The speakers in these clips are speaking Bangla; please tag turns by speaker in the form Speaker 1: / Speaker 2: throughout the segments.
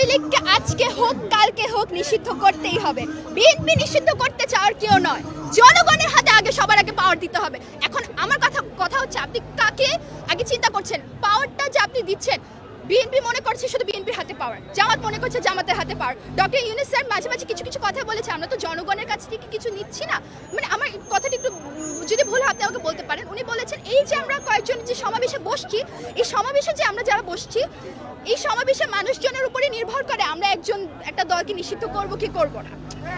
Speaker 1: আওয়ামী লীগকে আজকে হোক কালকে হোক নিষিদ্ধ করতেই হবে। বিএনপি নিষিদ্ধ করতে চাওয়ার কেউ নয়, জনগণের হাতে আগে সবার আগে পাওয়ার দিতে হবে। এখন আমার কথা হচ্ছে আপনি কাকে আগে চিন্তা করছেন? পাওয়ারটা যে আপনি দিচ্ছেন, বিএনপি মনে করছে শুধু বিএনপির হাতে পাওয়ার, জামাত মনে করছে জামাতের হাতে পাওয়ার। ডক্টর ইউনূস স্যার মাঝে মাঝে কিছু কিছু কথা বলেছে, আমরা তো জনগণের কাছ থেকে কিছু নিচ্ছি না। মানে আমার কথাটা একটু যদি ভুল হয় আপনি আমাকে বলতে পারেন। উনি বলেছেন এই যে আমরা কয়েকজন যে সমাবেশে বসছি, এই সমাবেশে যে আমরা যারা বসছি, এই সমাবেশে মানুষজনের উপরে নির্ভর করে আমরা একটা দলকে নিষিদ্ধ করব কি করব না।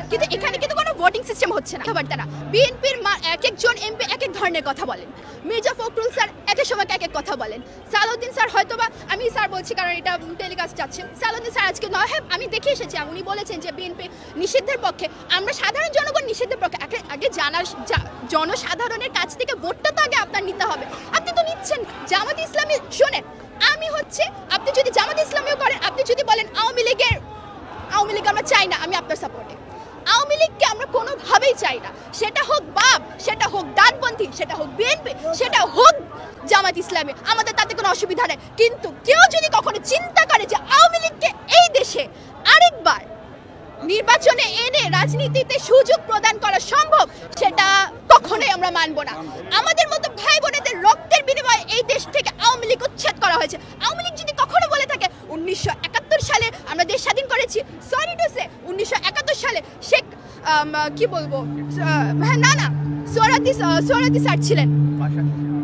Speaker 1: কিন্তু এখানে কিন্তু কোনো ভোটিং সিস্টেম হচ্ছে না। তারা বিএনপির এক একজন এমপি এক এক ধরনের কথা বলেন। মির্জা ফখরুল স্যার এক এক সময় এক এক কথা বলেন। সালাউদ্দিন স্যার হয়তোবা, আমি স্যার বলছি কারণ এটা টেলিকাস্ট যাচ্ছে, সালাউদ্দিন স্যার আজকে নয় হ্যাঁ আমি দেখে এসেছি, উনি বলেছেন যে বিএনপি নিষিদ্ধের পক্ষে। আমরা সাধারণ জনগণ নিষিদ্ধের পক্ষে। আগে জনসাধারণের কাছ থেকে ভোটটা তো আগে আপনার নিতে হবে। আপনি তো নিচ্ছেন। জামাত ইসলামী শোনেন, আমি হচ্ছে আপনি যদি জামাত ইসলামীও করেন, আপনি যদি বলেন আওয়ামী লীগ আমরা চাই না, আমি আপনার সাপোর্টে। আওয়ামী লীগকে আমরা কোনোভাবেই চাই না, সেটা হোক বাম, সেটা হোক ডানপন্থী, সেটা হোক বিএনপি, সেটা হোক জামাত ইসলামী, আমাদের তাতে কোনো অসুবিধা নেই। কিন্তু কেউ যদি কখনো চিন্তা করে যে আওয়ামী লীগকে এই দেশে আরেকবার নির্বাচনে এনে রাজনীতিতে সুযোগ প্রদান করা সম্ভব, সেটা কখনোই আমরা মানব না। আমাদের মতো ভাই বোনেদের রক্তের বিনিময়ে এই দেশ থেকে আওয়ামী লীগ উচ্ছেদ করা হয়েছে। আওয়ামী লীগ যদি কখনো বলে থাকে 1971 সালে আমরা দেশ স্বাধীন করেছি, সরি টু সে 1971 সালে শেখ কি বলবো, না সোহরাওয়ার্দী স্যার ছিলেন,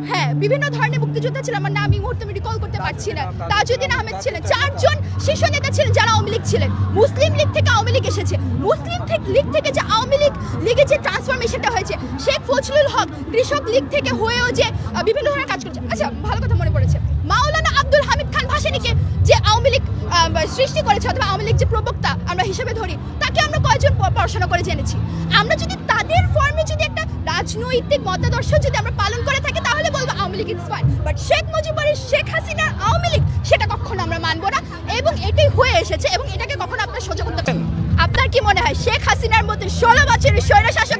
Speaker 1: হ্যাঁ বিভিন্ন ধরনের মুক্তিযোদ্ধা ছিলেন, আমার নাম এই মুহূর্তে আমি রিকল করতে পারছি না, তাজউদ্দিন আহমেদ ছিলেন, 4 জন শীর্ষ নেতা ছিলেন যারা আওয়ামী লীগ ছিলেন। মুসলিম লীগ থেকে আওয়ামী লীগ এসেছে, মুসলিম লীগ থেকে যে আওয়ামী লীগের যে ট্রান্সফরমেশনটা হয়েছে, শেখ ফজলুল হক কৃষক লীগ থেকে হয়েও যে বিভিন্ন ধরনের কাজ করছে। আচ্ছা ভালো কথা মনে পড়েছে, মাওলানা আব্দুল হামিদ খান ভাসানীকে যে আওয়ামী লীগ সৃষ্টি করেছে অথবা আওয়ামী লীগ যে প্রবক্তা আমরা হিসেবে ধরি, তাকে আমরা কয়েকজন পড়াশোনা করে জেনেছি। আমরা যদি তাদের ফর্মে যদি একটা রাজনৈতিক মতাদর্শ যদি আমরা পালন করে থাকি তাহলে বলবো Awami League is fine, but Sheikh মুজিবুরের শেখ হাসিনার আওয়ামী লীগ সেটা কখনো আমরা মানবো না, এবং এটাই হয়ে এসেছে এবং এটাকে কখনো আপনারা সহ্য করতে পারেন। আপনার কি মনে হয় শেখ হাসিনার মধ্যে 16 বছরের স্বৈরশাসন